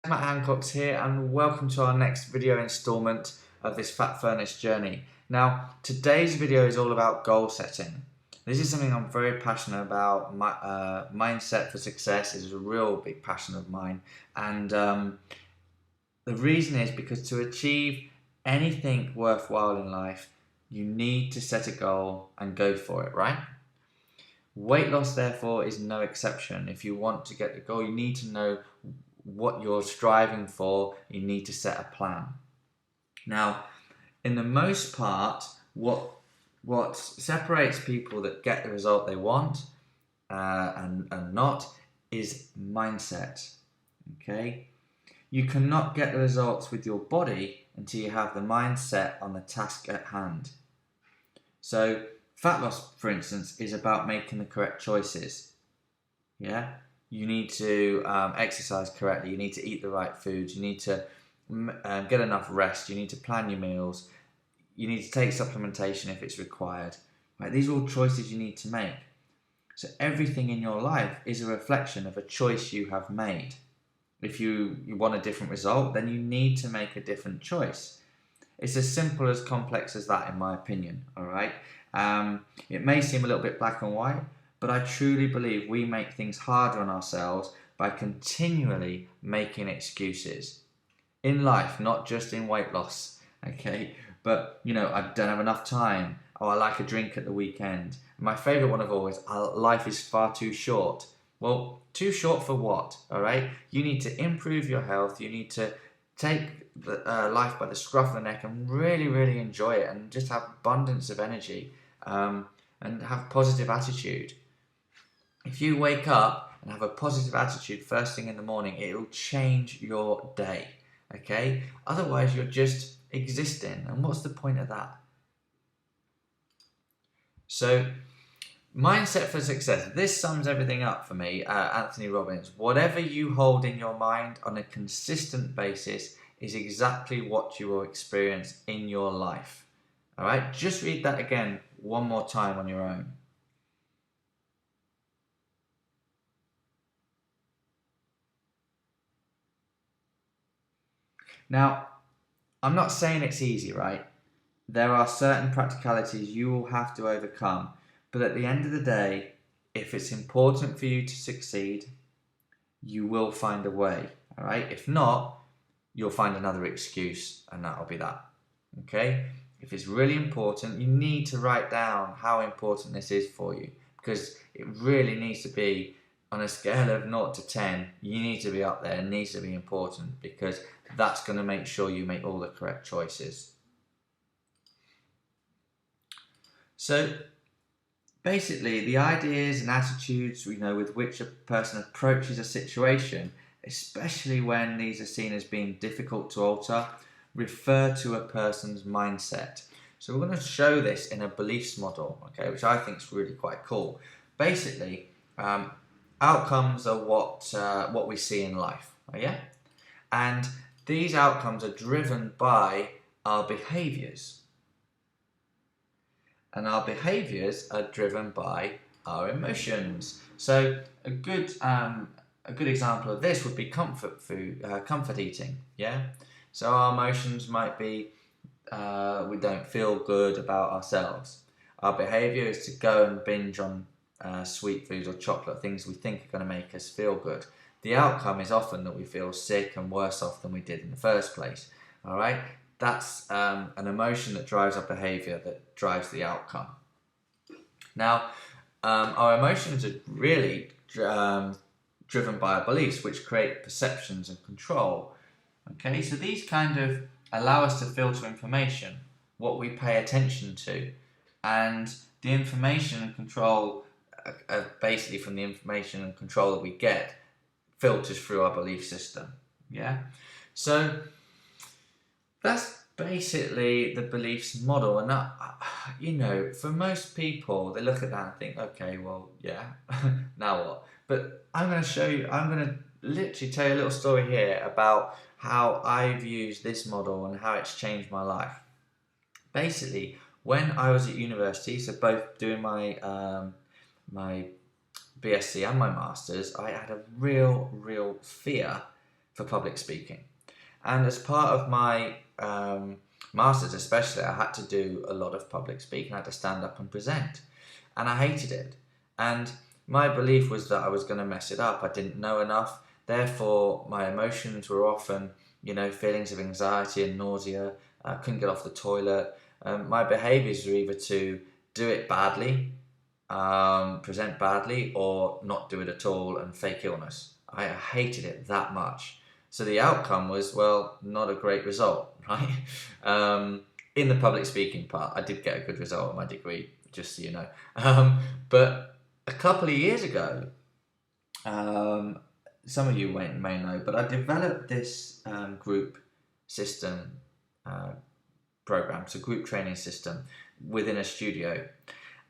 Matt Hancock's here and welcome to our next video installment of this Fat Furnace journey. Now, today's video is all about goal setting. This is something I'm very passionate about. My mindset for success is a real big passion of mine, and the reason is because to achieve anything worthwhile in life, you need to set a goal and go for it, right? Weight loss, therefore, is no exception. If you want to get the goal, you need to know what you're striving for. You need to set a plan. Now, in the most part, what separates people that get the result they want and not is mindset. Okay, you cannot get the results with your body until you have the mindset on the task at hand. So fat loss, for instance, is about making the correct choices. Yeah, you need to exercise correctly. You need to eat the right foods. You need to get enough rest. You need to plan your meals. You need to take supplementation if it's required. Right? These are all choices you need to make. So everything in your life is a reflection of a choice you have made. If you want a different result, then you need to make a different choice. It's as simple as complex as that, in my opinion. All right. It may seem a little bit black and white, but I truly believe we make things harder on ourselves by continually making excuses in life, not just in weight loss. Okay, but I don't have enough time. Oh, I like a drink at the weekend. My favourite one of all is life is far too short. Well, too short for what? All right, you need to improve your health. You need to take life by the scruff of the neck and really, really enjoy it, and just have abundance of energy and have positive attitude. If you wake up and have a positive attitude first thing in the morning, it will change your day. Okay? Otherwise, you're just existing, and what's the point of that? So, mindset for success. This sums everything up for me, Anthony Robbins. Whatever you hold in your mind on a consistent basis is exactly what you will experience in your life. All right? Just read that again one more time on your own. Now, I'm not saying it's easy, right? There are certain practicalities you will have to overcome, but at the end of the day, if it's important for you to succeed, you will find a way, all right? If not, you'll find another excuse, and that'll be that, okay? If it's really important, you need to write down how important this is for you, because it really needs to be on a scale of 0 to 10. You need to be up there. It needs to be important, because that's going to make sure you make all the correct choices. So basically, the ideas and attitudes with which a person approaches a situation, especially when these are seen as being difficult to alter, refer to a person's mindset. So we're going to show this in a beliefs model, okay, which I think is really quite cool. Basically, outcomes are what we see in life, yeah, and these outcomes are driven by our behaviours. And our behaviours are driven by our emotions. So a good example of this would be comfort eating. Yeah. So our emotions might be we don't feel good about ourselves. Our behaviour is to go and binge on sweet foods or chocolate, things we think are going to make us feel good. The outcome is often that we feel sick and worse off than we did in the first place. All right. That's an emotion that drives our behaviour, that drives the outcome. Now, our emotions are really driven by our beliefs, which create perceptions and control. Okay, so these kind of allow us to filter information, what we pay attention to, and the information and control, basically from the information and control that we get, filters through our belief system. Yeah, so that's basically the beliefs model, and for most people, they look at that and think, okay, well, yeah, now what? But I'm going to literally tell you a little story here about how I've used this model and how it's changed my life. Basically, when I was at university, so both doing my my BSc and my Masters, I had a real fear for public speaking. And as part of my masters especially, I had to do a lot of public speaking. I had to stand up and present, and I hated it. And my belief was that I was going to mess it up. I didn't know enough. Therefore, my emotions were often, feelings of anxiety and nausea. I couldn't get off the toilet. My behaviours were either to do it badly, present badly, or not do it at all and fake illness. I hated it that much. So the outcome was, well, not a great result, right? In the public speaking part, I did get a good result on my degree, just so you know. But a couple of years ago, some of you may know, but I developed this group system program, so group training system within a studio.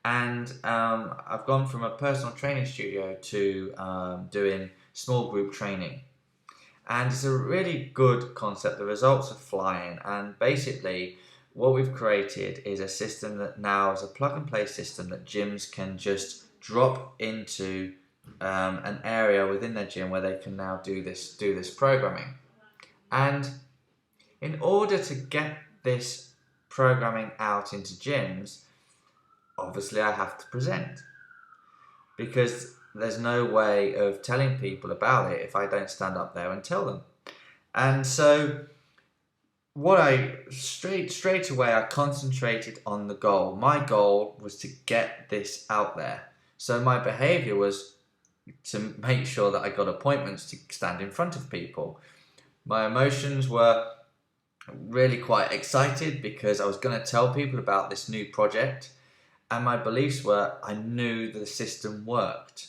And I've gone from a personal training studio to doing small group training. And it's a really good concept. The results are flying. And basically, what we've created is a system that now is a plug-and-play system that gyms can just drop into an area within their gym where they can now do this programming. And in order to get this programming out into gyms, obviously I have to present, because there's no way of telling people about it if I don't stand up there and tell them. And so what straight away I concentrated on the goal. My goal was to get this out there. So my behavior was to make sure that I got appointments to stand in front of people. My emotions were really quite excited because I was going to tell people about this new project, and my beliefs were I knew the system worked.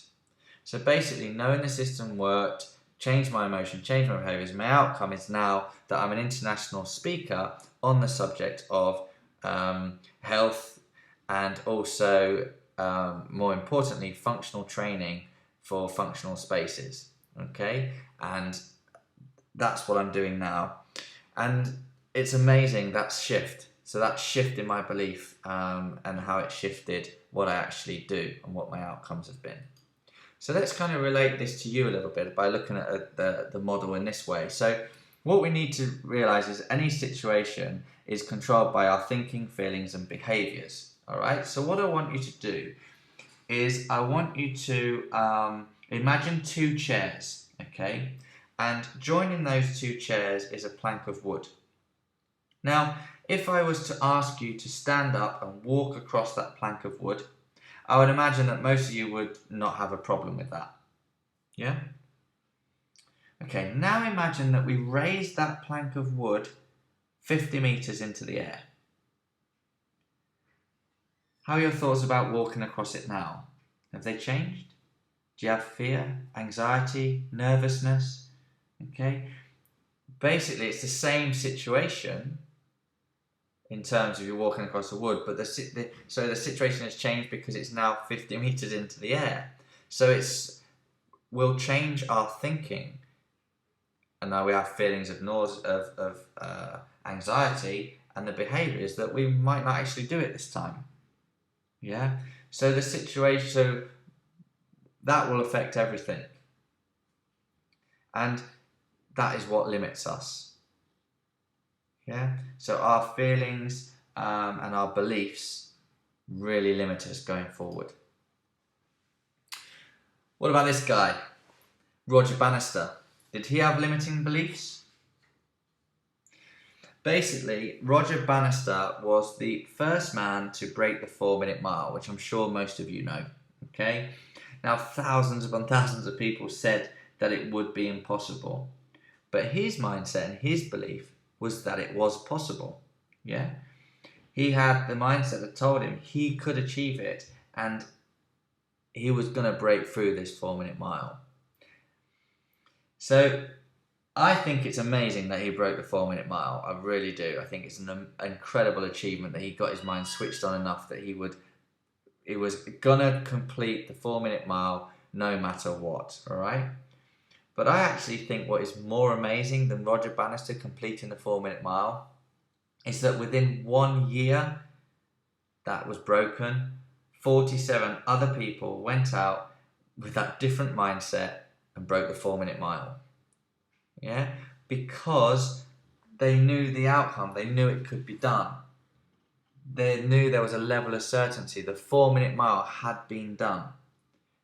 So basically, knowing the system worked changed my emotion, changed my behaviours. My outcome is now that I'm an international speaker on the subject of health, and also, more importantly, functional training for functional spaces. Okay, and that's what I'm doing now. And it's amazing, that shift. So that shift in my belief and how it shifted what I actually do and what my outcomes have been. So let's kind of relate this to you a little bit by looking at the model in this way. So what we need to realize is any situation is controlled by our thinking, feelings, and behaviors. All right. So what I want you to do is I want you to imagine two chairs, okay? And joining those two chairs is a plank of wood. Now, if I was to ask you to stand up and walk across that plank of wood, I would imagine that most of you would not have a problem with that. Yeah? Okay, now imagine that we raise that plank of wood 50 meters into the air. How are your thoughts about walking across it now? Have they changed? Do you have fear, anxiety, nervousness? Okay? Basically, it's the same situation in terms of you're walking across the wood, but the situation has changed because it's now 50 meters into the air. So we'll change our thinking, and now we have feelings of nausea, of anxiety, and the behaviour is that we might not actually do it this time. Yeah. So the situation, so that will affect everything, and that is what limits us. Yeah, so our feelings and our beliefs really limit us going forward. What about this guy, Roger Bannister? Did he have limiting beliefs? Basically, Roger Bannister was the first man to break the 4-minute mile, which I'm sure most of you know. Okay, now thousands upon thousands of people said that it would be impossible, but his mindset and his belief was that it was possible. Yeah, he had the mindset that told him he could achieve it, and he was going to break through this 4-minute mile. So I think it's amazing that he broke the 4-minute mile. I really do. I think it's an incredible achievement that he got his mind switched on enough that he was gonna complete the 4-minute mile no matter what. All right. But I actually think what is more amazing than Roger Bannister completing the 4-minute mile is that within 1 year that was broken, 47 other people went out with that different mindset and broke the 4-minute mile. Yeah, because they knew the outcome, they knew it could be done. They knew there was a level of certainty. The 4-minute mile had been done.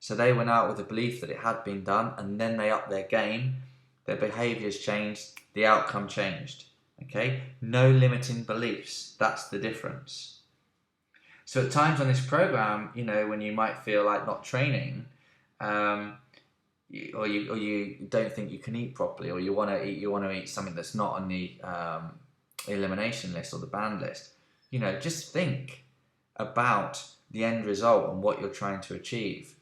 So they went out with the belief that it had been done, and then they upped their game, their behaviours changed, the outcome changed. Okay? No limiting beliefs. That's the difference. So at times on this program, you know, when you might feel like not training, or you don't think you can eat properly, or you want to eat something that's not on the elimination list or the banned list, you know, just think about the end result and what you're trying to achieve.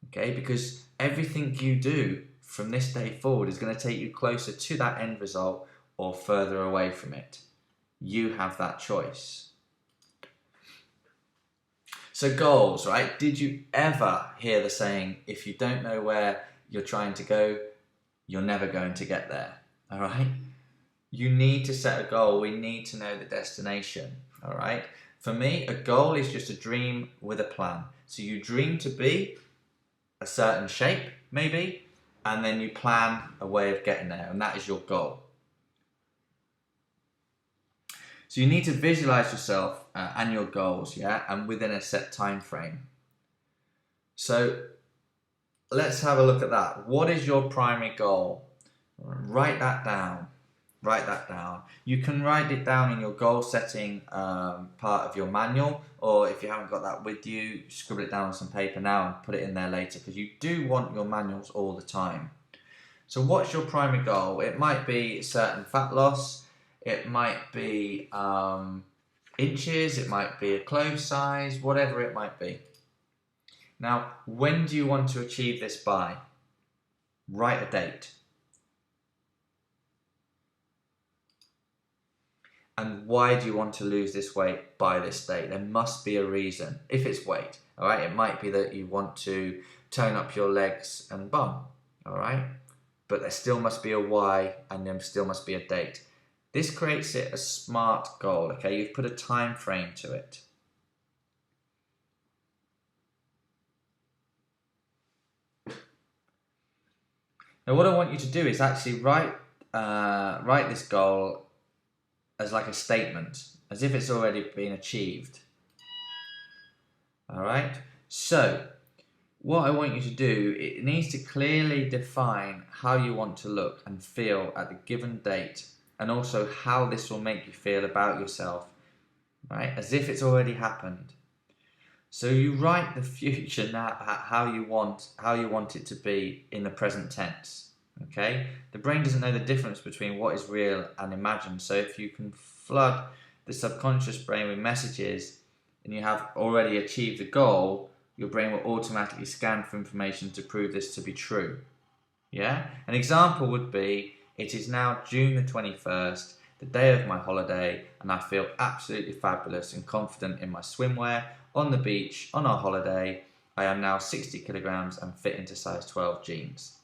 Okay, because everything you do from this day forward is going to take you closer to that end result or further away from it. You have that choice. So goals, right? Did you ever hear the saying, if you don't know where you're trying to go, you're never going to get there? All right? You need to set a goal. We need to know the destination. All right? For me, a goal is just a dream with a plan. So you dream to be a certain shape, maybe, and then you plan a way of getting there, and that is your goal. So you need to visualize yourself and your goals, yeah, and within a set time frame. So let's have a look at that. What is your primary goal? Write that down. Write that down. You can write it down in your goal setting part of your manual, or if you haven't got that with you, scribble it down on some paper now and put it in there later, because you do want your manuals all the time. So what's your primary goal? It might be certain fat loss, it might be inches, it might be a clothes size, whatever it might be. Now, when do you want to achieve this by? Write a date. And why do you want to lose this weight by this date? There must be a reason. If it's weight, all right, it might be that you want to tone up your legs and bum, all right? But there still must be a why, and there still must be a date. This creates it a SMART goal, okay? You've put a time frame to it. Now what I want you to do is actually write this goal as like a statement, as if it's already been achieved. All right? So what I want you to do, it needs to clearly define how you want to look and feel at the given date, and also how this will make you feel about yourself, right? As if it's already happened. So you write the future now, how you want it to be in the present tense. Okay? The brain doesn't know the difference between what is real and imagined. So if you can flood the subconscious brain with messages and you have already achieved the goal, your brain will automatically scan for information to prove this to be true. Yeah? An example would be, it is now June the 21st, the day of my holiday, and I feel absolutely fabulous and confident in my swimwear, on the beach, on our holiday. I am now 60 kilograms and fit into size 12 jeans.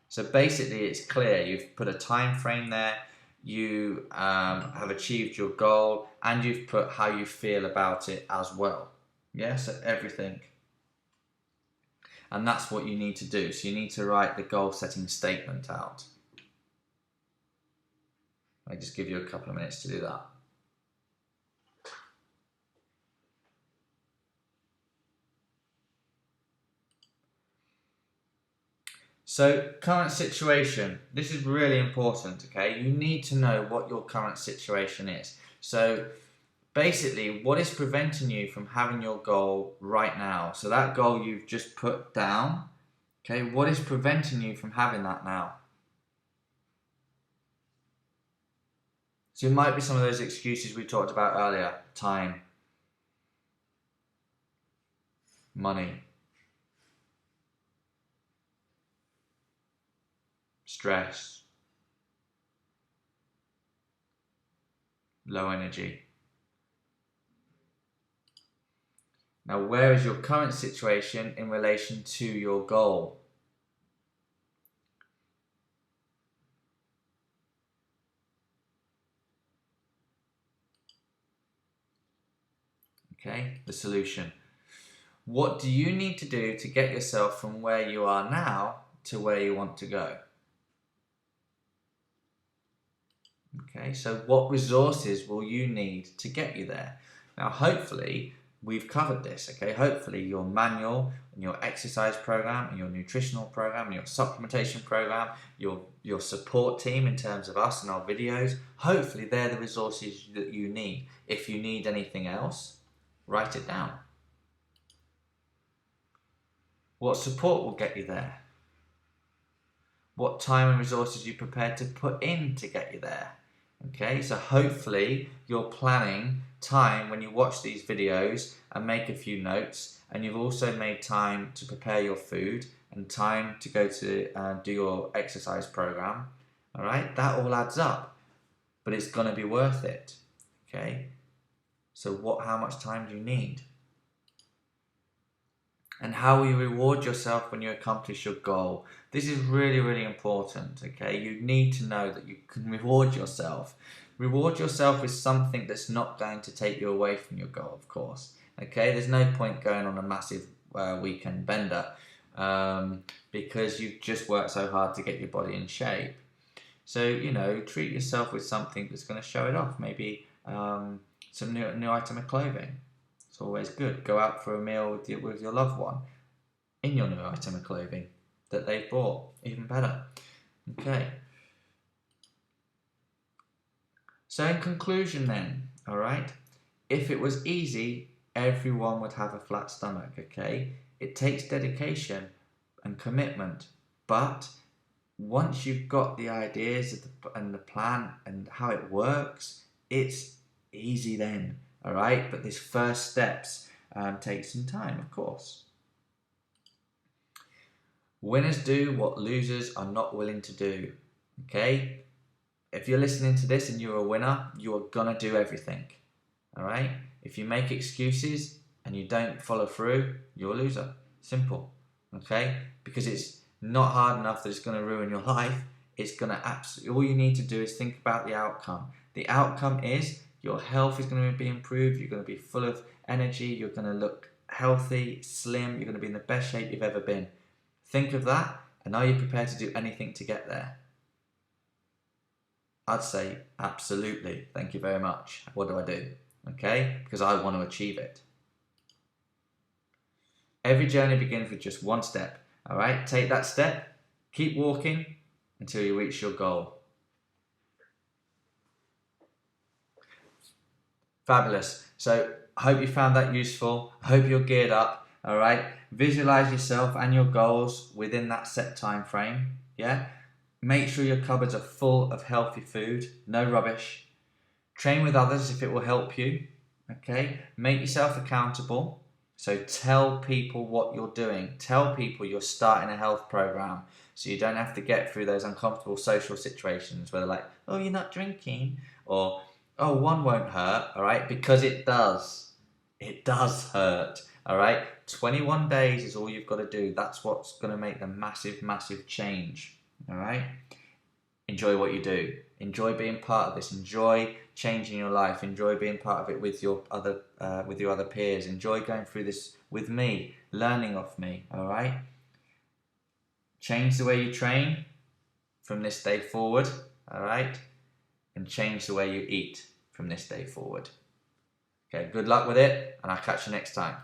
So basically it's clear, you've put a time frame there, you have achieved your goal, and you've put how you feel about it as well. Yeah, so everything. And that's what you need to do. So you need to write the goal setting statement out. I just give you a couple of minutes to do that. So current situation, this is really important, okay? You need to know what your current situation is. So basically, what is preventing you from having your goal right now? So that goal you've just put down, okay? What is preventing you from having that now? So it might be some of those excuses we talked about earlier. Time, money, stress, low energy. Now, where is your current situation in relation to your goal? Okay, the solution. What do you need to do to get yourself from where you are now to where you want to go? Okay, so what resources will you need to get you there? Now, hopefully, we've covered this, okay? Hopefully, your manual and your exercise program and your nutritional program and your supplementation program, your support team in terms of us and our videos, hopefully, they're the resources that you need. If you need anything else, write it down. What support will get you there? What time and resources are you prepared to put in to get you there? Okay, so hopefully you're planning time when you watch these videos and make a few notes, and you've also made time to prepare your food and time to go to do your exercise program. All right, that all adds up, but it's going to be worth it. Okay, so how much time do you need? And how will you reward yourself when you accomplish your goal? This is really, really important, okay? You need to know that you can reward yourself. Reward yourself with something that's not going to take you away from your goal, of course, okay? There's no point going on a massive weekend bender because you've just worked so hard to get your body in shape. So, you know, treat yourself with something that's going to show it off. Maybe some new item of clothing. It's always good. Go out for a meal with your loved one in your new item of clothing that they've bought. Even better. Okay. So in conclusion then, all right, if it was easy, everyone would have a flat stomach, okay? It takes dedication and commitment, but once you've got the ideas and the plan and how it works, it's easy then. All right, but these first steps take some time, of course. Winners do what losers are not willing to do. Okay, if you're listening to this and you're a winner, you are gonna do everything. All right, if you make excuses and you don't follow through, you're a loser. Simple. Okay, because it's not hard enough that it's gonna ruin your life. It's gonna absolutely. All you need to do is think about the outcome. The outcome is your health is going to be improved, you're going to be full of energy, you're going to look healthy, slim, you're going to be in the best shape you've ever been. Think of that, and are you prepared to do anything to get there? I'd say absolutely, thank you very much. What do I do? Okay, because I want to achieve it. Every journey begins with just one step, all right? Take that step, keep walking until you reach your goal. Fabulous. So I hope you found that useful. I hope you're geared up. All right. Visualize yourself and your goals within that set time frame. Yeah. Make sure your cupboards are full of healthy food, no rubbish. Train with others if it will help you. Okay. Make yourself accountable. So tell people what you're doing. Tell people you're starting a health program so you don't have to get through those uncomfortable social situations where they're like, oh, you're not drinking, or oh, one won't hurt, all right? Because it does. It does hurt, all right? 21 days is all you've got to do. That's what's going to make the massive, massive change, all right? Enjoy what you do. Enjoy being part of this. Enjoy changing your life. Enjoy being part of it with your other peers. Enjoy going through this with me, learning off me, all right? Change the way you train from this day forward, all right? And change the way you eat from this day forward. Okay, good luck with it, and I'll catch you next time.